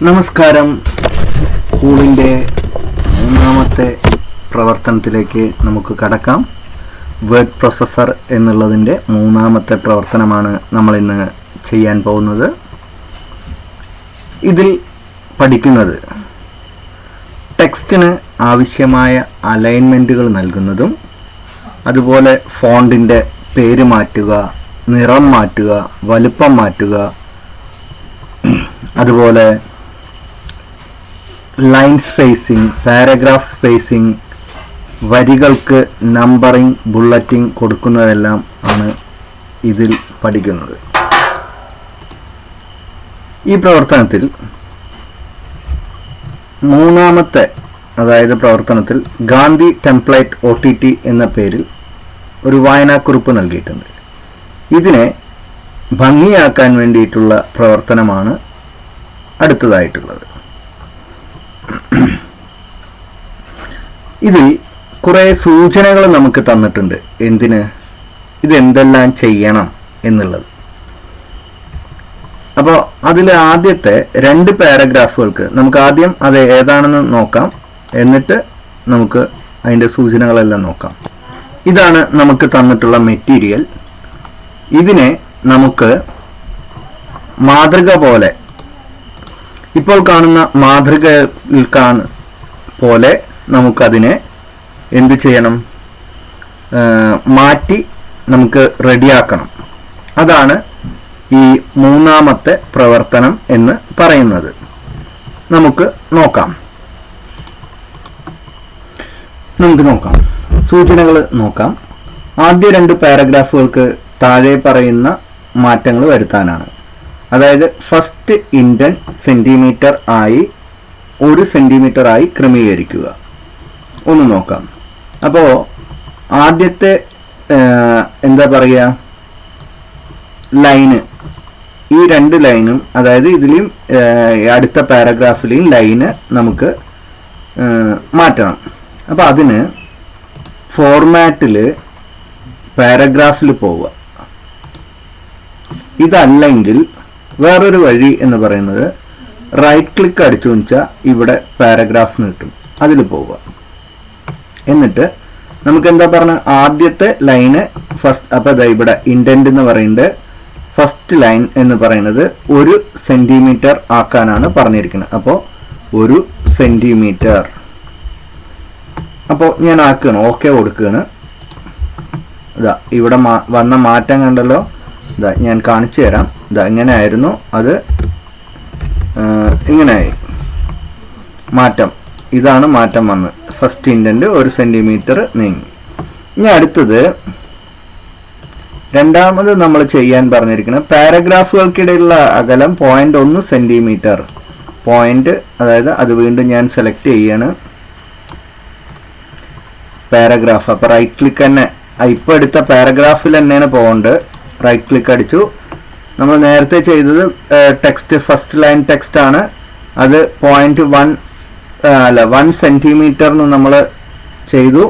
നമസ്കാരം. കൂളിൻ്റെ മൂന്നാമത്തെ പ്രവർത്തനത്തിലേക്ക് നമുക്ക് കടക്കാം. വേർഡ് പ്രോസസ്സർ എന്നുള്ളതിൻ്റെ മൂന്നാമത്തെ പ്രവർത്തനമാണ് നമ്മളിന്ന് ചെയ്യാൻ പോകുന്നത്. ഇതിൽ പഠിക്കുന്നത് ടെക്സ്റ്റിന് ആവശ്യമായ അലൈൻമെൻറ്റുകൾ നൽകുന്നതും അതുപോലെ ഫോണ്ടിൻ്റെ പേര് മാറ്റുക, നിറം മാറ്റുക, വലുപ്പം മാറ്റുക, അതുപോലെ ലൈൻ സ്പേസിംഗ്, പാരഗ്രാഫ് സ്പേസിംഗ്, വരികൾക്ക് നമ്പറിംഗ്, ബുള്ളറ്റിംഗ് കൊടുക്കുന്നതെല്ലാം ആണ് ഇതിൽ പഠിക്കുന്നത്. ഈ പ്രവർത്തനത്തിൽ മൂന്നാമത്തെ പ്രവർത്തനത്തിൽ ഗാന്ധി ടെംപ്ലേറ്റ് OTT എന്ന പേരിൽ ഒരു വായനാക്കുറിപ്പ് നൽകിയിട്ടുണ്ട്. ഇതിനെ ഭംഗിയാക്കാൻ വേണ്ടിയിട്ടുള്ള പ്രവർത്തനമാണ് അടുത്തതായിട്ടുള്ളത്. ഇതിൽ കുറേ സൂചനകൾ നമുക്ക് തന്നിട്ടുണ്ട്. ഇതെന്തെല്ലാം ചെയ്യണം എന്നുള്ളത്. അപ്പോൾ അതിൽ ആദ്യത്തെ 2 പാരഗ്രാഫുകൾക്ക് നമുക്ക് ആദ്യം അത് ഏതാണെന്ന് നോക്കാം, എന്നിട്ട് നമുക്ക് അതിൻ്റെ സൂചനകളെല്ലാം നോക്കാം. ഇതാണ് നമുക്ക് തന്നിട്ടുള്ള മെറ്റീരിയൽ. ഇതിനെ നമുക്ക് മാതൃക പോലെ, ഇപ്പോൾ കാണുന്ന മാതൃകയിൽ പോലെ നമുക്കതിനെ എന്ത് ചെയ്യണം, മാറ്റി നമുക്ക് റെഡിയാക്കണം. അതാണ് ഈ മൂന്നാമത്തെ പ്രവർത്തനം എന്ന് പറയുന്നത്. നമുക്ക് നോക്കാം. സൂചനകൾ നോക്കാം. ആദ്യ 2 പാരഗ്രാഫുകൾക്ക് താഴെ പറയുന്ന മാറ്റങ്ങൾ വരുത്താനാണ്. അതായത് ഫസ്റ്റ് ഇൻഡന്റ് സെൻറ്റിമീറ്റർ ആയി 1 സെൻറ്റിമീറ്റർ ആയി ക്രമീകരിക്കുക. ഒന്ന് നോക്കാം. അപ്പോൾ ആദ്യത്തെ ലൈന്, ഈ 2 ലൈനും, അതായത് ഇതിലും അടുത്ത പാരഗ്രാഫിലെയും ലൈന് നമുക്ക് മാറ്റണം. അപ്പോൾ അതിന് ഫോർമാറ്റിൽ പാരഗ്രാഫിൽ പോവുക. ഇതല്ലെങ്കിൽ വേറൊരു വഴി എന്ന് പറയുന്നത് റൈറ്റ് ക്ലിക്ക് അടിച്ചു വെച്ചാൽ ഇവിടെ പാരഗ്രാഫിന് കിട്ടും, അതിൽ പോവുക. എന്നിട്ട് നമുക്ക് ആദ്യത്തെ ലൈന് ഫസ്റ്റ്. അപ്പോൾ ഇവിടെ ഇൻഡന്റ് എന്ന് പറയുന്നത് ഫസ്റ്റ് ലൈൻ എന്ന് പറയുന്നത് 1 സെൻറ്റിമീറ്റർ ആക്കാനാണ് പറഞ്ഞിരിക്കുന്നത്. അപ്പോൾ 1 സെൻറ്റിമീറ്റർ. അപ്പോൾ ഞാൻ ആക്കുകയാണ്, ഓക്കെ കൊടുക്കുകയാണ്. ഇവിടെ വന്ന മാറ്റം കണ്ടല്ലോ. ഞാൻ കാണിച്ചു തരാം. എങ്ങനെയായിരുന്നു അത്, ഇങ്ങനെയായി മാറ്റം. ഇതാണ് മാറ്റം വന്ന്. ഫസ്റ്റ് ഇൻഡന്റ് 1 സെൻറ്റിമീറ്റർ നീങ്ങി. ഇനി അടുത്തത് രണ്ടാമത് നമ്മൾ ചെയ്യാൻ പറഞ്ഞിരിക്കുന്നത് പാരഗ്രാഫുകൾക്കിടയിലുള്ള അകലം 0.1 സെൻറ്റിമീറ്റർ. അതായത് അത് വീണ്ടും ഞാൻ സെലക്ട് ചെയ്യാണ്, പാരഗ്രാഫ്. അപ്പോൾ റൈറ്റ് ക്ലിക്ക് തന്നെ, ഇപ്പോൾ എടുത്ത പാരഗ്രാഫിൽ തന്നെയാണ് പോകേണ്ടത്. റൈറ്റ് ക്ലിക്ക് അടിച്ചു. നമ്മൾ നേരത്തെ ചെയ്തത് ടെക്സ്റ്റ്, ഫസ്റ്റ് ലൈൻ ടെക്സ്റ്റ് ആണ്. അത് 1 സെൻറ്റിമീറ്റർ നമ്മൾ ചെയ്തു.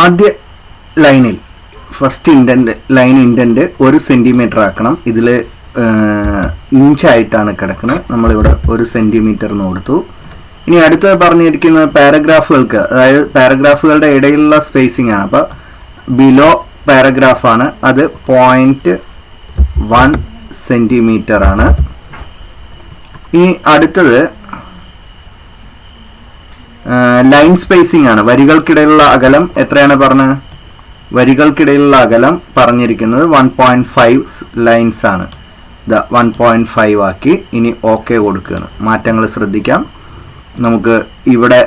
ആദ്യ ലൈനിൽ ഫസ്റ്റ് ലൈൻ ഇൻഡന്റ് 1 സെൻറ്റിമീറ്റർ ആക്കണം. ഇതിൽ ഇഞ്ചായിട്ടാണ് കിടക്കുന്നത്. നമ്മളിവിടെ 1 സെൻറ്റിമീറ്റർ കൊടുത്തു. ഇനി അടുത്ത് പറഞ്ഞിരിക്കുന്നത് പാരഗ്രാഫുകൾക്ക്, അതായത് പാരഗ്രാഫുകളുടെ ഇടയിലുള്ള സ്പേസിംഗ് ആണ്. അപ്പോൾ ബിലോ പാരഗ്രാഫാണ്, അത് 0.1 സെൻറ്റിമീറ്റർ ആണ്. ഇനി അടുത്തത് ലൈൻ സ്പേസിംഗ് ആണ്. വരികൾക്കിടയിലുള്ള അകലം എത്രയാണ് പറഞ്ഞത്? വരികൾക്കിടയിലുള്ള അകലം പറഞ്ഞിരിക്കുന്നത് 1.5 ലൈൻസ് ആണ്. 1.5 ആക്കി. ഇനി ഓക്കെ കൊടുക്കുകയാണ്. മാറ്റങ്ങൾ ശ്രദ്ധിക്കാം. നമുക്ക് ഇവിടെ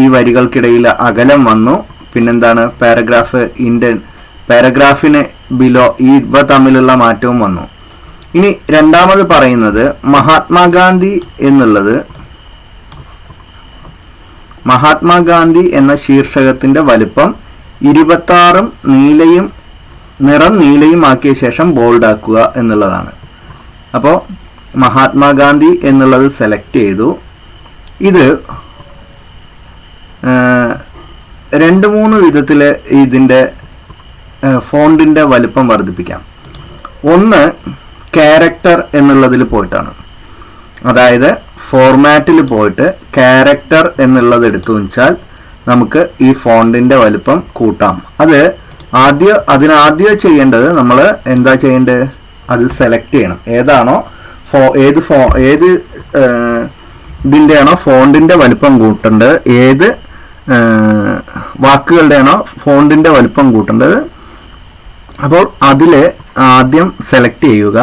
ഈ വരികൾക്കിടയിൽ അകലം വന്നു. പിന്നെന്താണ്, പാരഗ്രാഫിന് ബിലോ ഇവ തമ്മിലുള്ള മാറ്റവും വന്നു. ഇനി രണ്ടാമത് പറയുന്നത് മഹാത്മാഗാന്ധി എന്നുള്ളത്, മഹാത്മാഗാന്ധി എന്ന ശീർഷകത്തിന്റെ വലുപ്പം 26 നീലയും നിറം നീലയും ആക്കിയ ശേഷം ബോൾഡ് ആക്കുക എന്നുള്ളതാണ്. അപ്പോൾ മഹാത്മാഗാന്ധി എന്നുള്ളത് സെലക്ട് ചെയ്തു. ഇത് 2-3 വിധത്തിൽ ഇതിൻ്റെ ഫോണ്ടിൻ്റെ വലിപ്പം വർദ്ധിപ്പിക്കാം. ഒന്ന്, ക്യാരക്ടർ എന്നുള്ളതിൽ പോയിട്ടാണ്. അതായത് ഫോർമാറ്റിൽ പോയിട്ട് ക്യാരക്ടർ എന്നുള്ളത് എടുത്തു വെച്ചാൽ നമുക്ക് ഈ ഫോണ്ടിന്റെ വലുപ്പം കൂട്ടാം. അതിനാദ്യം ചെയ്യേണ്ടത് നമ്മൾ എന്താ ചെയ്യേണ്ടത്, അത് സെലക്ട് ചെയ്യണം. ഏതാണോ ഏത് ഇതിൻ്റെയാണോ ഫോണ്ടിന്റെ വലുപ്പം കൂട്ടേണ്ടത്, ഏത് വാക്കുകളുടെയാണോ ഫോണ്ടിന്റെ വലുപ്പം കൂട്ടേണ്ടത്, അപ്പോൾ അതിൽ ആദ്യം സെലക്ട് ചെയ്യുക,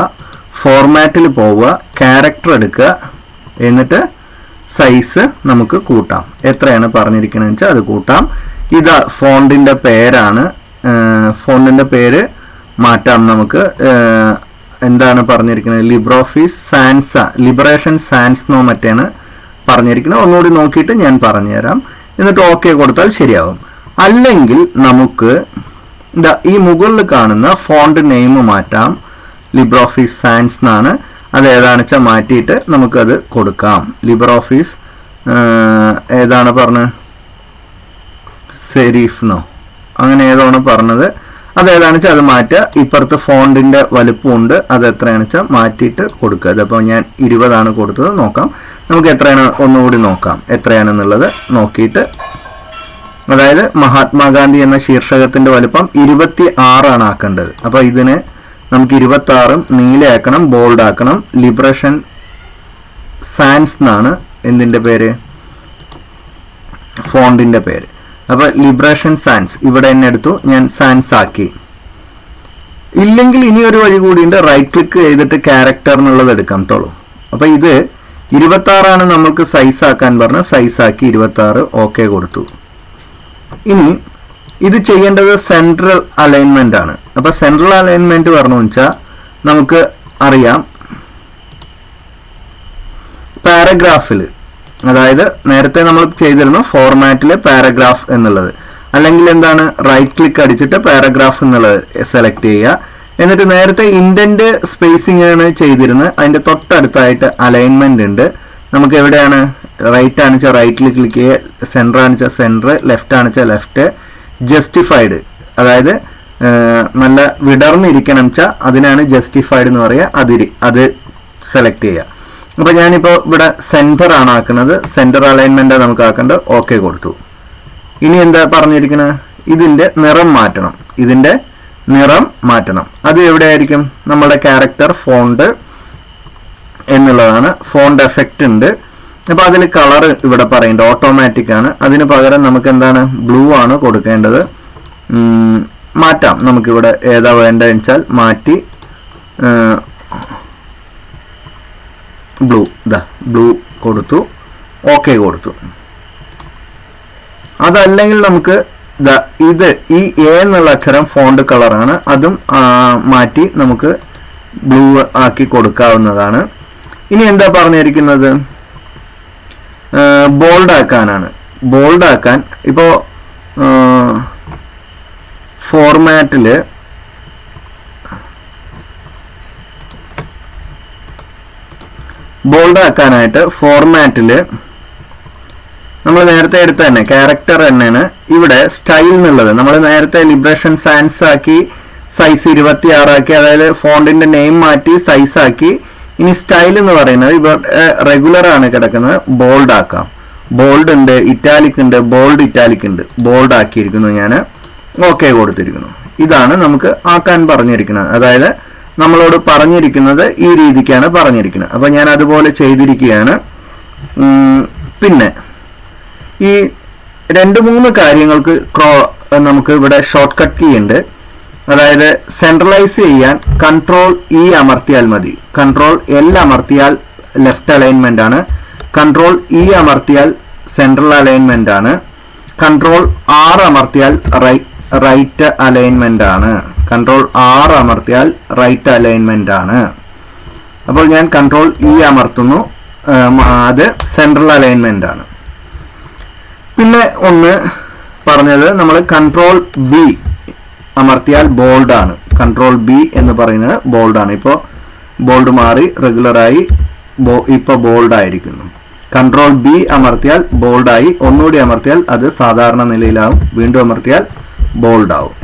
ഫോർമാറ്റിൽ പോവുക, ക്യാരക്ടർ എടുക്കുക, എന്നിട്ട് സൈസ് നമുക്ക് കൂട്ടാം. എത്രയാണ് പറഞ്ഞിരിക്കണമെന്ന് വെച്ചാൽ അത് കൂട്ടാം. ഇത് ഫോണ്ടിന്റെ പേരാണ്. ഫോണ്ടിന്റെ പേര് മാറ്റാം നമുക്ക്. എന്താണ് പറഞ്ഞിരിക്കുന്നത്, ലിബ്രോഫീസ് സാൻസ, ലിബറേഷൻ സാൻസ് എന്നോ മറ്റാണ് പറഞ്ഞിരിക്കുന്നത്. ഒന്നുകൂടി നോക്കിയിട്ട് ഞാൻ പറഞ്ഞുതരാം. എന്നിട്ട് ഓക്കെ കൊടുത്താൽ ശരിയാവും. അല്ലെങ്കിൽ നമുക്ക് ഈ മുകളിൽ കാണുന്ന ഫോണ്ട് നെയിം മാറ്റാം. ലിബ്രോഫീസ് സാൻസ് എന്നാണ്. അത് ഏതാണെന്ന് വെച്ചാൽ മാറ്റിയിട്ട് നമുക്കത് കൊടുക്കാം. ലിബ്രോഫീസ് ഏതാണ് പറഞ്ഞത്, സെരീഫ്നോ അങ്ങനെ ഏതാണ് പറഞ്ഞത്, അതേതാണെന്ന് വെച്ചാൽ അത് മാറ്റുക. ഇപ്പുറത്ത് ഫോണ്ടിന്റെ വലുപ്പമുണ്ട്, അത് എത്രയാണെന്ന് വെച്ചാൽ മാറ്റിയിട്ട് കൊടുക്കുക. അതപ്പോൾ ഞാൻ 20 കൊടുത്തത്. നോക്കാം നമുക്ക് എത്രയാണ്, ഒന്നുകൂടി നോക്കാം എത്രയാണെന്നുള്ളത് നോക്കിയിട്ട്. അതായത് മഹാത്മാഗാന്ധി എന്ന ശീർഷകത്തിന്റെ വലുപ്പം 26 ആക്കേണ്ടത്. അപ്പോൾ ഇതിന് നമുക്ക് 26 നീലയാക്കണം, ബോൾഡ് ആക്കണം. ലിബറേഷൻ സാൻസ് എന്നാണ് എന്തിന്റെ പേര്, ഫോണ്ടിന്റെ പേര്. അപ്പൊ ലിബറേഷൻ സാൻസ് ഇവിടെ തന്നെ എടുത്തു, ഞാൻ സാൻസ് ആക്കി. ഇല്ലെങ്കിൽ ഇനി ഒരു വഴി കൂടിയുണ്ട്, റൈറ്റ് ക്ലിക്ക് ചെയ്തിട്ട് ക്യാരക്ടർ എന്നുള്ളത് എടുക്കാം കേട്ടോ. അപ്പൊ ഇത് 26 നമ്മൾക്ക് സൈസ് ആക്കാൻ പറഞ്ഞ, സൈസ് ആക്കി 26 ഓക്കെ കൊടുത്തു. ഇനി ഇത് ചെയ്യേണ്ടത് സെൻട്രൽ അലൈൻമെന്റ് ആണ്. അപ്പൊ സെൻട്രൽ അലൈൻമെന്റ് പറഞ്ഞു വെച്ചാൽ നമുക്ക് അറിയാം, പാരഗ്രാഫിൽ, അതായത് നേരത്തെ നമ്മൾ ചെയ്തിരുന്നു ഫോർമാറ്റിലെ പാരഗ്രാഫ് എന്നുള്ളത്. അല്ലെങ്കിൽ എന്താണ്, റൈറ്റ് ക്ലിക്ക് അടിച്ചിട്ട് പാരഗ്രാഫ് എന്നുള്ളത് സെലക്ട് ചെയ്യുക. എന്നിട്ട് നേരത്തെ ഇൻഡന്റ് സ്പേസിംഗ് ആണ് ചെയ്തിരുന്നത്, അതിന്റെ തൊട്ടടുത്തായിട്ട് അലൈൻമെന്റ് ഉണ്ട്. നമുക്ക് എവിടെയാണ്, റൈറ്റ് ആണെച്ചാൽ റൈറ്റിൽ ക്ലിക്ക് ചെയ്യുക, സെൻറ്റർ ആണെച്ചാൽ സെൻറ്റർ, ലെഫ്റ്റ് ആണെച്ചാൽ ലെഫ്റ്റ്. ജസ്റ്റിഫൈഡ്, അതായത് നല്ല വിടർന്നിരിക്കണം വെച്ചാൽ അതിനാണ് ജസ്റ്റിഫൈഡ് എന്ന് പറയുക. അത് സെലക്ട് ചെയ്യുക. അപ്പോൾ ഞാനിപ്പോൾ ഇവിടെ സെൻറ്റർ ആണ് ആക്കുന്നത്, സെൻറ്റർ അലൈൻമെന്റ് നമുക്ക് ആക്കേണ്ടത്. ഓക്കെ കൊടുത്തു. ഇനി എന്താ പറഞ്ഞിരിക്കുന്നത്, ഇതിന്റെ നിറം മാറ്റണം. അത് എവിടെയായിരിക്കും, നമ്മുടെ ക്യാരക്ടർ ഫോണ്ട് എന്നുള്ളതാണ്. ഫോണ്ട് എഫക്റ്റ് ഉണ്ട്. അപ്പോൾ അതിൽ കളർ ഇവിടെ പറയുന്നുണ്ട്, ഓട്ടോമാറ്റിക് ആണ്. അതിന് പകരം നമുക്ക് എന്താണ്, ബ്ലൂ ആണ് കൊടുക്കേണ്ടത്. മാറ്റാം നമുക്കിവിടെ ഏതാ വേണ്ടതെന്ന് വെച്ചാൽ മാറ്റി, ബ്ലൂ കൊടുത്തു, ഓക്കെ കൊടുത്തു. അതല്ലെങ്കിൽ നമുക്ക് ഇത് ഈ എ എന്നുള്ള അക്ഷരം ഫോണ്ട് കളറാണ്, അതും മാറ്റി നമുക്ക് ബ്ലൂ ആക്കി കൊടുക്കാവുന്നതാണ്. ഇനി എന്താ പറഞ്ഞിരിക്കുന്നത്, ബോൾഡ് ആക്കാനാണ്. ബോൾഡ് ആക്കാൻ ഇപ്പോൾ ഫോർമാറ്റില് ബോൾഡ് ആക്കാനായിട്ട് ഫോർമാറ്റില് നമ്മൾ നേരത്തെ എടുത്ത തന്നെ ക്യാരക്ടർ തന്നെയാണ്. ഇവിടെ സ്റ്റൈൽ എന്നുള്ളത് നമ്മൾ നേരത്തെ ലിബറേഷൻ സാൻസ് ആക്കി, സൈസ് 26 ആക്കി, അതായത് ഫോണ്ടിന്റെ നെയിം മാറ്റി സൈസ് ആക്കി. ഇനി സ്റ്റൈൽ എന്ന് പറയുന്നത് ഇവിടെ റെഗുലർ ആണ് കിടക്കുന്നത്, ബോൾഡ് ആക്കാം. ബോൾഡ് ഉണ്ട്, ഇറ്റാലിക് ഉണ്ട്, ബോൾഡ് ഇറ്റാലിക് ഉണ്ട്. ബോൾഡ് ആക്കിയിരിക്കുന്നു ഞാൻ, ഓക്കെ കൊടുത്തിരിക്കുന്നു. ഇതാണ് നമുക്ക് ആക്കാൻ പറഞ്ഞിരിക്കുന്നത്. അതായത് നമ്മളോട് പറഞ്ഞിരിക്കുന്നത് ഈ രീതിക്കാണ് പറഞ്ഞിരിക്കുന്നത്. അപ്പൊ ഞാൻ അതുപോലെ ചെയ്തിരിക്കുകയാണ്. പിന്നെ ഈ 2-3 കാര്യങ്ങൾക്ക് നമുക്ക് ഇവിടെ ഷോർട്ട് കട്ട് കീ ഉണ്ട്. അതായത് സെൻട്രലൈസ് ചെയ്യാൻ Ctrl-E അമർത്തിയാൽ മതി. Ctrl-L അമർത്തിയാൽ ലെഫ്റ്റ് അലൈൻമെന്റ് ആണ്. Ctrl-E അമർത്തിയാൽ സെൻട്രൽ അലൈൻമെന്റ് ആണ്. Ctrl-R അമർത്തിയാൽ റൈറ്റ് അലൈൻമെന്റ് ആണ്. Ctrl-R അമർത്തിയാൽ റൈറ്റ് അലൈൻമെന്റ് ആണ്. അപ്പോൾ ഞാൻ Ctrl-E അമർത്തുന്നു, അത് സെൻട്രൽ അലൈൻമെന്റ് ആണ്. പിന്നെ ഒന്ന് പറഞ്ഞത് നമ്മൾ Ctrl-B അമർത്തിയാൽ ബോൾഡ് ആണ്. Ctrl-B എന്ന് പറയുന്നത് ബോൾഡ് ആണ്. ഇപ്പോൾ ബോൾഡ് മാറി റെഗുലറായി, ഇപ്പോൾ ബോൾഡ് ആയിരിക്കുന്നു. Ctrl-B അമർത്തിയാൽ ബോൾഡായി, ഒന്നുകൂടി അമർത്തിയാൽ അത് സാധാരണ നിലയിലാവും, വീണ്ടും അമർത്തിയാൽ ബോൾഡ് ആവും.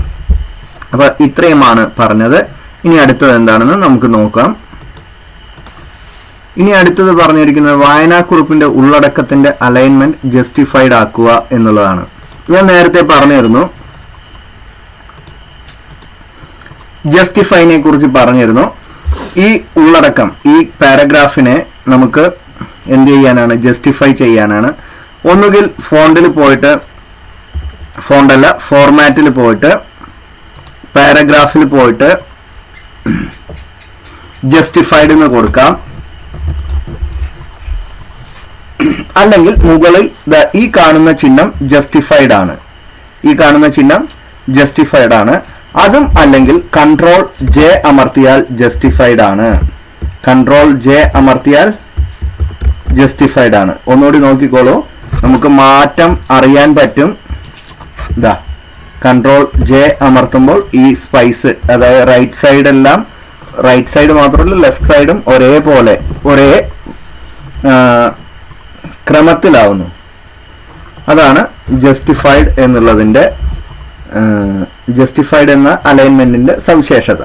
അപ്പൊ ഇത്രയുമാണ് പറഞ്ഞത്. ഇനി അടുത്തത് എന്താണെന്ന് നമുക്ക് നോക്കാം. ഇനി അടുത്തത് പറഞ്ഞിരിക്കുന്നത് വായനാക്കുറിപ്പിന്റെ ഉള്ളടക്കത്തിന്റെ അലൈൻമെന്റ് ജസ്റ്റിഫൈഡ് ആക്കുക എന്നുള്ളതാണ്. ഞാൻ നേരത്തെ പറഞ്ഞിരുന്നു, ജസ്റ്റിഫൈനെ കുറിച്ച് പറഞ്ഞിരുന്നു. ഈ ഉള്ളടക്കം, ഈ പാരഗ്രാഫിനെ നമുക്ക് എന്ത് ചെയ്യാനാണ്? ജസ്റ്റിഫൈ ചെയ്യാനാണ്. ഒന്നുകിൽ ഫോർമാറ്റിൽ പോയിട്ട് പാരഗ്രാഫിൽ പോയിട്ട് ജസ്റ്റിഫൈഡ് എന്ന് കൊടുക്കാം. അല്ലെങ്കിൽ മുകളിൽ ഈ കാണുന്ന ചിഹ്നം ജസ്റ്റിഫൈഡ് ആണ്. ഈ കാണുന്ന ചിഹ്നം ജസ്റ്റിഫൈഡ് ആണ്. അതും അല്ലെങ്കിൽ കൺട്രോൾ ജെ അമർത്തിയാൽ ജസ്റ്റിഫൈഡ് ആണ്. കൺട്രോൾ ജെ അമർത്തിയാൽ ജസ്റ്റിഫൈഡ് ആണ്. ഒന്നുകൂടി നോക്കിക്കോളൂ, നമുക്ക് മാറ്റം അറിയാൻ പറ്റും. ഇതാ കൺട്രോൾ ജെ അമർത്തുമ്പോൾ ഈ സ്പൈസ്, അതായത് റൈറ്റ് സൈഡ് മാത്രമല്ല ലെഫ്റ്റ് സൈഡും ഒരേ ക്രമത്തിലാവുന്നു. അതാണ് ജസ്റ്റിഫൈഡ് എന്നുള്ളതിൻ്റെ ജസ്റ്റിഫൈഡ് എന്ന അലൈൻമെന്റിന്റെ സവിശേഷത.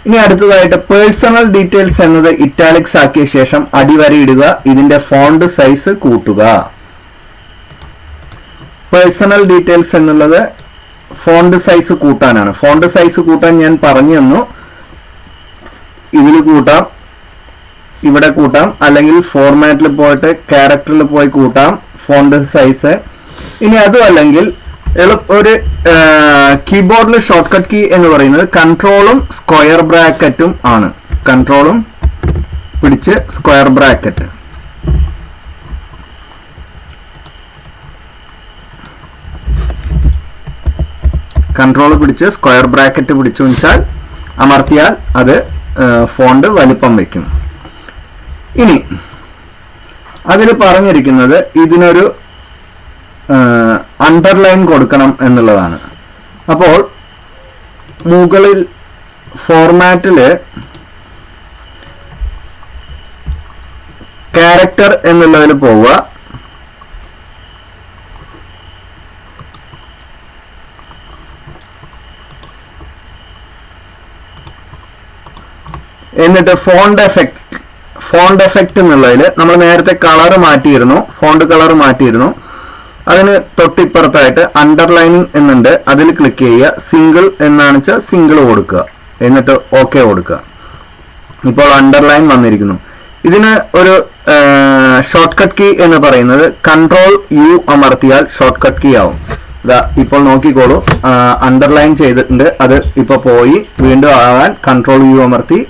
ഇനി അടുത്തതായിട്ട് പേഴ്സണൽ ഡീറ്റെയിൽസ് എന്നത് ഇറ്റാലിക്സ് ആക്കിയ ശേഷം അടിവരയിടുക. ഇതിന്റെ ഫോണ്ട് സൈസ് കൂട്ടുക. പേഴ്സണൽ ഡീറ്റെയിൽസ് എന്നുള്ളത് ഫോണ്ട് സൈസ് കൂട്ടാനാണ്. ഫോണ്ട് സൈസ് കൂട്ടാൻ ഞാൻ പറഞ്ഞു തന്നു. ഇതിൽ കൂട്ടാം, ഇവിടെ കൂട്ടാം, അല്ലെങ്കിൽ ഫോർമാറ്റിൽ പോയിട്ട് ക്യാരക്ടറിൽ പോയി കൂട്ടാം ഫോണ്ട് സൈസ്. ഇനി അതും അല്ലെങ്കിൽ ഒരു കീബോർഡിൽ ഷോർട്ട് കട്ട് കീ എന്ന് പറയുന്നത് കൺട്രോളും സ്ക്വയർ ബ്രാക്കറ്റും ആണ്. കൺട്രോളും പിടിച്ച് സ്ക്വയർ ബ്രാക്കറ്റ്. കൺട്രോൾ പിടിച്ച് സ്ക്വയർ ബ്രാക്കറ്റ് പിടിച്ചു വെച്ചാൽ അമർത്തിയാൽ അത് ഫോണ്ട് വലിപ്പം വയ്ക്കും. ഇനി അതിൽ പറഞ്ഞിരിക്കുന്നത് ഇതിനൊരു അണ്ടർലൈൻ കൊടുക്കണം എന്നുള്ളതാണ്. അപ്പോൾ മുകളിൽ ഫോർമാറ്റില് ക്യാരക്ടർ എന്നുള്ളതിൽ പോവുക. എന്നിട്ട് ഫോണ്ട് എഫക്റ്റ് എന്നുള്ളതിൽ നമ്മൾ നേരത്തെ ഫോണ്ട് കളർ മാറ്റിയിരുന്നു. അതിന് തൊട്ടിപ്പുറത്തായിട്ട് അണ്ടർലൈനിങ് എന്നുണ്ട്, അതിൽ ക്ലിക്ക് ചെയ്യുക. സിംഗിൾ എന്നാണ് വെച്ചാൽ സിംഗിൾ കൊടുക്കുക, എന്നിട്ട് ഓക്കെ കൊടുക്കുക. ഇപ്പോൾ അണ്ടർലൈൻ വന്നിരിക്കുന്നു. ഇതിന് ഒരു ഷോർട്ട് കട്ട് കീ എന്ന് പറയുന്നത് കൺട്രോൾ യു അമർത്തിയാൽ ഷോർട്ട് കട്ട് കീ ആവും. ഇതാ ഇപ്പോൾ നോക്കിക്കോളൂ, അണ്ടർലൈൻ ചെയ്തിട്ടുണ്ട്. അത് ഇപ്പോൾ പോയി വീണ്ടും ആകാൻ കൺട്രോൾ യു അമർത്തി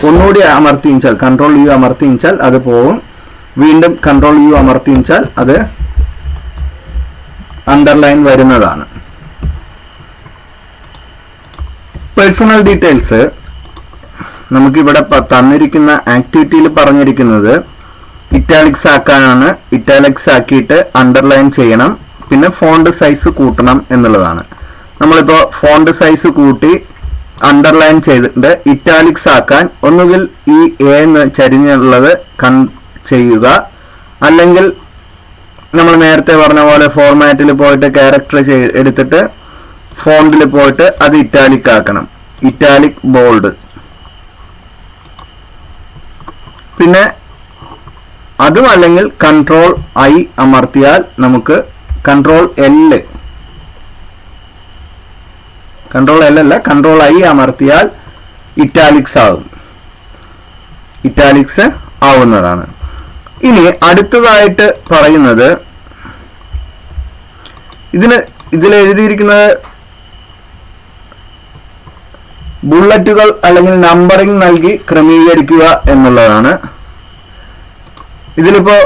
ഒന്നുകൂടി അമർത്തിച്ചാൽ കൺട്രോൾ യു അമർത്തിച്ചാൽ അത് പോവും. വീണ്ടും കൺട്രോൾ യു അമർത്തിച്ചാൽ അത് അണ്ടർലൈൻ വരുന്നതാണ്. പേഴ്സണൽ ഡീറ്റെയിൽസ് നമുക്കിവിടെ തന്നിരിക്കുന്ന ആക്ടിവിറ്റിയിൽ പറഞ്ഞിരിക്കുന്നത് ഇറ്റാലിക്സ് ആക്കാനാണ്. ഇറ്റാലിക്സ് ആക്കിയിട്ട് അണ്ടർലൈൻ ചെയ്യണം, പിന്നെ ഫോണ്ട് സൈസ് കൂട്ടണം എന്നുള്ളതാണ്. നമ്മളിപ്പോൾ ഫോണ്ട് സൈസ് കൂട്ടി അണ്ടർലൈൻ ചെയ്തിട്ട് ഇറ്റാലിക്സ് ആക്കാൻ ഒന്നുകിൽ ഈ എ എന്ന് ചരിഞ്ഞുള്ളത് ചെയ്യുക, അല്ലെങ്കിൽ നമ്മൾ നേരത്തെ പറഞ്ഞ പോലെ ഫോർമാറ്റിൽ പോയിട്ട് ക്യാരക്ടർ എടുത്തിട്ട് ഫോണ്ടിൽ പോയിട്ട് അത് ഇറ്റാലിക് ആക്കണം. Italic bold. പിന്നെ അതും അല്ലെങ്കിൽ കൺട്രോൾ ഐ അമർത്തിയാൽ നമുക്ക് കൺട്രോൾ ഐ അമർത്തിയാൽ ഇറ്റാലിക്സ് ആവും. ഇറ്റാലിക്സ് ആവുന്നതാണ്. ഇനി അടുത്തതായിട്ട് പറയുന്നത് ഇതിൽ എഴുതിയിരിക്കുന്നത് ബുള്ളറ്റുകൾ അല്ലെങ്കിൽ നമ്പറിംഗ് നൽകി ക്രമീകരിക്കുക എന്നുള്ളതാണ്. ഇതിലിപ്പോ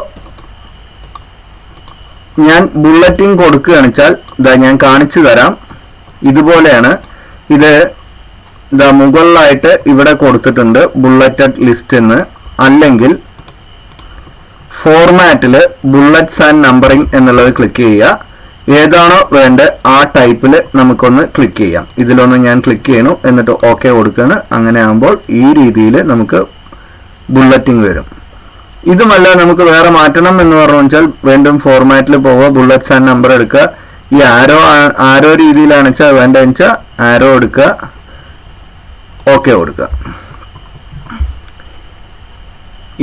ഞാൻ ബുള്ളറ്റിംഗ് കൊടുക്കുകയാണെന്ന് വെച്ചാൽ ഇതാ ഞാൻ കാണിച്ചു തരാം. ഇതുപോലെയാണ്. ഇത് ഇതാ മുകളിലായിട്ട് ഇവിടെ കൊടുത്തിട്ടുണ്ട് ബുള്ളറ്റഡ് ലിസ്റ്റ് എന്ന്. അല്ലെങ്കിൽ ഫോർമാറ്റിൽ ബുള്ളറ്റ്സ് ആൻഡ് നമ്പറിംഗ് എന്നുള്ളത് ക്ലിക്ക് ചെയ്യുക. ഏതാണോ വേണ്ടത് ആ ടൈപ്പിൽ നമുക്കൊന്ന് ക്ലിക്ക് ചെയ്യാം. ഇതിലൊന്ന് ഞാൻ ക്ലിക്ക് ചെയ്യണു, എന്നിട്ട് ഓക്കെ കൊടുക്കുകയാണ്. അങ്ങനെ ആകുമ്പോൾ ഈ രീതിയിൽ നമുക്ക് ബുള്ളറ്റിംഗ് വരും. ഇതുമല്ല നമുക്ക് വേറെ മാറ്റണം എന്ന് പറഞ്ഞു വെച്ചാൽ വീണ്ടും ഫോർമാറ്റിൽ പോവുക, ബുള്ളറ്റ്സ് ആൻഡ് നമ്പർ എടുക്കുക. ഈ ആരോ രീതിയിലാണ് വെച്ചാൽ വേണ്ടതെന്ന് വെച്ചാൽ ആരോ എടുക്കുക, ഓക്കെ കൊടുക്കുക.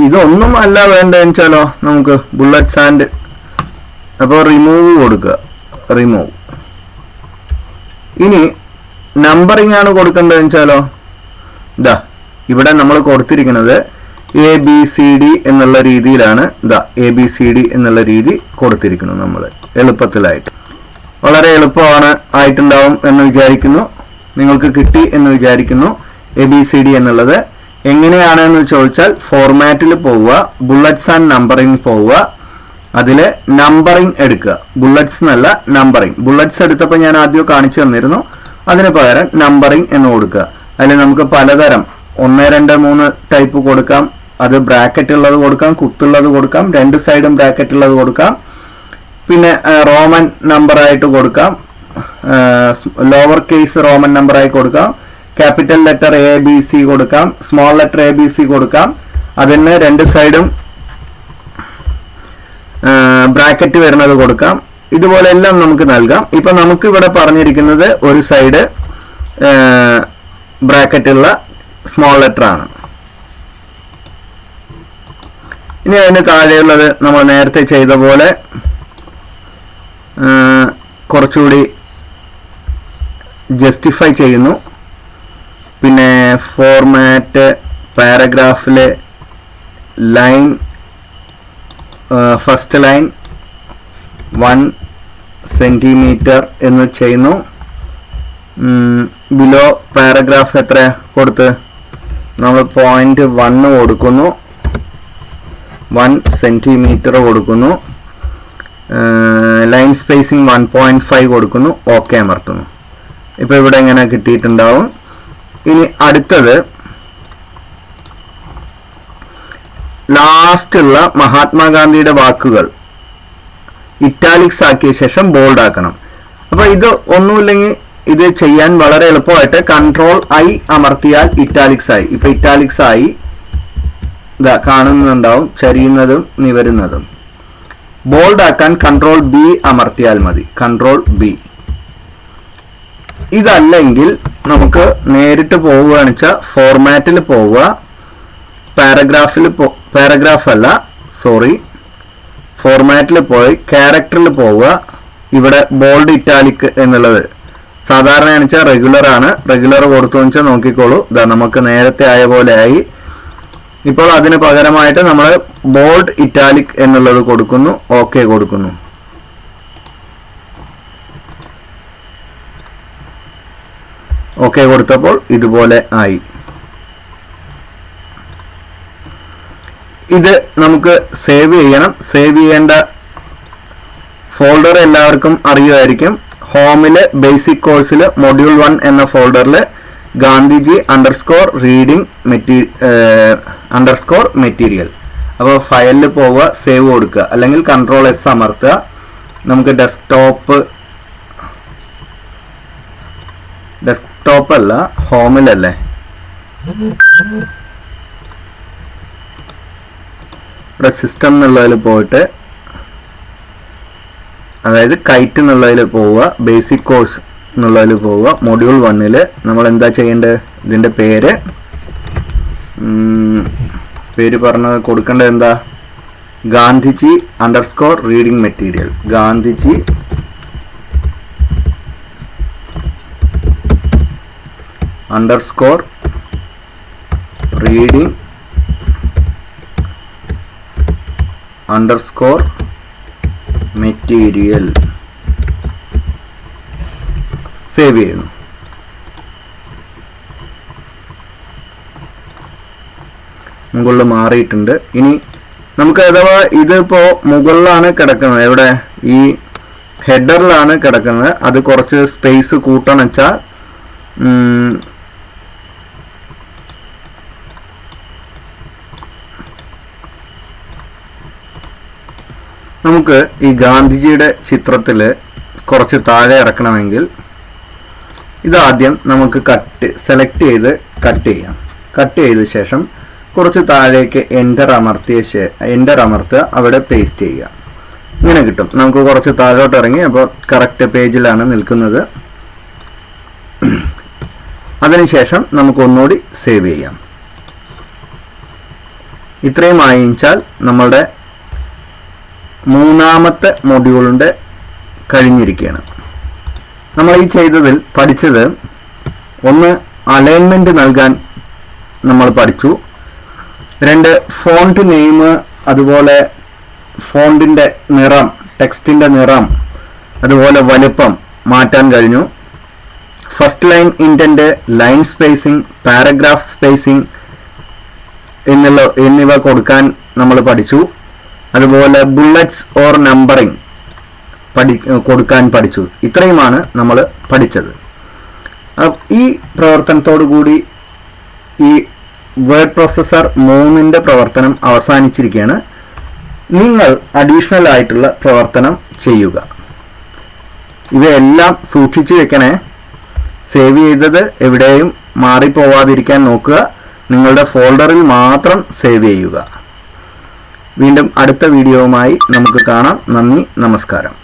ഇതൊന്നും അല്ല വേണ്ടതെന്ന് വെച്ചാലോ, നമുക്ക് ബുള്ളറ്റ്സ് ആൻഡ്, അപ്പോൾ റിമൂവ് കൊടുക്കുക, റിമൂവ്. ഇനി നമ്പറിംഗ് ആണ് കൊടുക്കേണ്ടതെന്ന് വെച്ചാലോ, ഇതാ ഇവിടെ നമ്മൾ കൊടുത്തിരിക്കുന്നത് ABCD എന്നുള്ള രീതിയിലാണ്. ഇതാ ABCD എന്നുള്ള രീതി കൊടുത്തിരിക്കുന്നു നമ്മൾ എളുപ്പത്തിലായിട്ട്. വളരെ എളുപ്പമാണ് ആയിട്ടുണ്ടാവും എന്ന് വിചാരിക്കുന്നു. നിങ്ങൾക്ക് കിട്ടി എന്ന് വിചാരിക്കുന്നു. ABCD എന്നുള്ളത് എങ്ങനെയാണെന്ന് ചോദിച്ചാൽ ഫോർമാറ്റിൽ പോവുക, ബുള്ളറ്റ്സ് ആൻഡ് നമ്പറിംഗ് പോവുക, അതിൽ നമ്പറിംഗ് എടുക്കുക. ബുള്ളറ്റ്സ് എന്നല്ല, നമ്പറിംഗ്. ബുള്ളറ്റ്സ് എടുത്തപ്പോൾ ഞാൻ ആദ്യം കാണിച്ചു തന്നിരുന്നു. അതിന് പകരം നമ്പറിംഗ് എന്ന് കൊടുക്കുക. അതിൽ നമുക്ക് പലതരം 1, 2, 3 ടൈപ്പ് കൊടുക്കാം. അത് ബ്രാക്കറ്റ് ഉള്ളത് കൊടുക്കാം, കുത്തുള്ളത് കൊടുക്കാം, രണ്ട് സൈഡും ബ്രാക്കറ്റ് ഉള്ളത് കൊടുക്കാം. പിന്നെ റോമൻ നമ്പറായിട്ട് കൊടുക്കാം, ലോവർ കേസ് റോമൻ നമ്പറായി കൊടുക്കാം, ക്യാപിറ്റൽ ലെറ്റർ ABC കൊടുക്കാം, സ്മോൾ ലെറ്റർ ABC കൊടുക്കാം. അതിന് രണ്ട് സൈഡും ബ്രാക്കറ്റ് വരുന്നത് കൊടുക്കാം. ഇതുപോലെ എല്ലാം നമുക്ക് നൽകാം. ഇപ്പൊ നമുക്ക് ഇവിടെ പറഞ്ഞിരിക്കുന്നത് ഒരു സൈഡ് ബ്രാക്കറ്റുള്ള സ്മോൾ ലെറ്റർ ആണ്. ഇനി അതിന് താഴെയുള്ളത് നമ്മൾ നേരത്തെ ചെയ്ത പോലെ കുറച്ചുകൂടി ജസ്റ്റിഫൈ ചെയ്യുന്നു. പിന്നെ ഫോർമാറ്റ്, പാരഗ്രാഫിലെ ലൈൻ, ഫസ്റ്റ് ലൈൻ 1 സെന്റിമീറ്റർ എന്ന് ചെയ്യുന്നു. ബിലോ പാരഗ്രാഫ് എത്ര കൊടുത്ത് നമ്മൾ 0.1 കൊടുക്കുന്നു, 1 സെന്റിമീറ്റർ കൊടുക്കുന്നു. ലൈൻ സ്പേസിംഗ് 1.5 കൊടുക്കുന്നു. ഓക്കെ അമർത്തുന്നു. ഇപ്പൊ ഇവിടെ ഇങ്ങനെ കിട്ടിയിട്ടുണ്ടാവും. ഇനി അടുത്തത് ലാസ്റ്റുള്ള മഹാത്മാഗാന്ധിയുടെ വാക്കുകൾ ഇറ്റാലിക്സ് ആക്കിയ ശേഷം ബോൾഡ് ആക്കണം. അപ്പൊ ഇത് ഒന്നുമില്ലെങ്കിൽ ഇത് ചെയ്യാൻ വളരെ എളുപ്പമായിട്ട് Ctrl+I അമർത്തിയാൽ ഇറ്റാലിക്സ് ആയി. ഇപ്പൊ ഇറ്റാലിക്സ് ആയി, ഇതാ കാണുന്നുണ്ടാവും, ചരിയുന്നതും നിവരുന്നതും. ബോൾഡ് ആക്കാൻ Ctrl+B അമർത്തിയാൽ മതി, Ctrl+B. ഇതല്ലെങ്കിൽ നമുക്ക് നേരിട്ട് പോവുകയാണെന്ന് വെച്ചാൽ ഫോർമാറ്റിൽ പോവുക, പാരഗ്രാഫ് അല്ല സോറി, ഫോർമാറ്റിൽ പോയി ക്യാരക്ടറിൽ പോവുക. ഇവിടെ ബോൾഡ് ഇറ്റാലിക് എന്നുള്ളത് സാധാരണ വെച്ചാൽ റെഗുലർ ആണ്. റെഗുലർ കൊടുത്തു വെച്ചാൽ നോക്കിക്കോളൂ, ഇതാ നമുക്ക് നേരത്തെ ആയ പോലെ ആയി. ഇപ്പോൾ അതിന് പകരമായിട്ട് നമ്മൾ ബോൾഡ് ഇറ്റാലിക് എന്നുള്ളത് കൊടുക്കുന്നു. ഓക്കെ കൊടുക്കുന്നു. ഓക്കെ കൊടുത്തപ്പോൾ ഇതുപോലെ ആയി. ഇത് നമുക്ക് സേവ് ചെയ്യണം. സേവ് ചെയ്യേണ്ട ഫോൾഡർ എല്ലാവർക്കും അറിയുമായിരിക്കും. ഹോമില് ബേസിക് കോഴ്സിൽ മൊഡ്യൂൾ 1 എന്ന ഫോൾഡറിൽ ഗാന്ധിജി _റീഡിംഗ് മെറ്റീരിയൽ. അപ്പോൾ ഫയലിൽ പോവുക, സേവ് കൊടുക്കുക, അല്ലെങ്കിൽ Ctrl+S അമർത്തുക. നമുക്ക് ഡെസ്ക്ടോപ്പ് അല്ല, ഹോമിലല്ലേ, ഇവിടെ സിസ്റ്റം എന്നുള്ളതിൽ പോയിട്ട്, അതായത് കൈറ്റ് എന്നുള്ളതിൽ പോവുക, ബേസിക് കോഴ്സ് എന്നുള്ളതിൽ പോവുക. മൊഡ്യൂൾ 1 നമ്മൾ എന്താ ചെയ്യേണ്ടത്, ഇതിൻ്റെ പേര് പറഞ്ഞത് കൊടുക്കേണ്ടത് എന്താ, Gandhiji _reading material. Gandhiji _reading material. Save ചെയ്യുന്നു. മുകളിൽ മാറിയിട്ടുണ്ട്. ഇനി നമുക്ക് അഥവാ ഇതിപ്പോ മുകളിലാണ് കിടക്കുന്നത്, എവിടെ ഈ ഹെഡറിലാണ് കിടക്കുന്നത്, അത് കുറച്ച് സ്പേസ് കൂട്ടണം വെച്ചാൽ നമുക്ക് ഈ ഗാന്ധിജിയുടെ ചിത്രത്തിൽ കുറച്ച് താഴെ ഇറക്കണമെങ്കിൽ ഇതാദ്യം നമുക്ക് സെലക്ട് ചെയ്ത് കട്ട് ചെയ്യാം. കട്ട് ചെയ്ത ശേഷം കുറച്ച് താഴേക്ക് എൻ്റർ അമർത്തുക, അവിടെ പേസ്റ്റ് ചെയ്യുക. ഇങ്ങനെ കിട്ടും. നമുക്ക് കുറച്ച് താഴോട്ട് ഇറങ്ങി, അപ്പോൾ കറക്റ്റ് പേജിലാണ് നിൽക്കുന്നത്. അതിനുശേഷം നമുക്ക് ഒന്നുകൂടി സേവ് ചെയ്യാം. ഇത്രയും വായിച്ചാൽ നമ്മളുടെ മൂന്നാമത്തെ മൊഡ്യൂളിൻ്റെ കഴിഞ്ഞിരിക്കുകയാണ്. നമ്മൾ ഈ ചെയ്തതിൽ പഠിച്ചത് ഒന്ന് അലൈൻമെൻറ്റ് നൽകാൻ നമ്മൾ പഠിച്ചു. 2 ഫോണ്ട് നെയിം, അതുപോലെ ഫോണ്ടിൻ്റെ നിറം, ടെക്സ്റ്റിൻ്റെ നിറം, അതുപോലെ വലുപ്പം മാറ്റാൻ കഴിഞ്ഞു. First line intent, line spacing, paragraph spacing എന്നിവ കൊടുക്കാൻ നമ്മൾ പഠിച്ചു. അതുപോലെ ബുള്ളറ്റ്സ് ഓർ നമ്പറിംഗ് കൊടുക്കാൻ പഠിച്ചു. ഇത്രയുമാണ് നമ്മൾ പഠിച്ചത്. ഈ പ്രവർത്തനത്തോടു കൂടി ഈ വേർഡ് പ്രോസസ്സർ 3ന്റെ പ്രവർത്തനം അവസാനിച്ചിരിക്കുകയാണ്. നിങ്ങൾ അഡീഷണൽ ആയിട്ടുള്ള പ്രവർത്തനം ചെയ്യുക. ഇവയെല്ലാം സൂക്ഷിച്ചു വെക്കണേ. സേവ് ചെയ്തത് എവിടെയും മാറിപ്പോവാതിരിക്കാൻ നോക്കുക. നിങ്ങളുടെ ഫോൾഡറിൽ മാത്രം സേവ് ചെയ്യുക. വീണ്ടും അടുത്ത വീഡിയോവുമായി നമുക്ക് കാണാം. നന്ദി, നമസ്കാരം.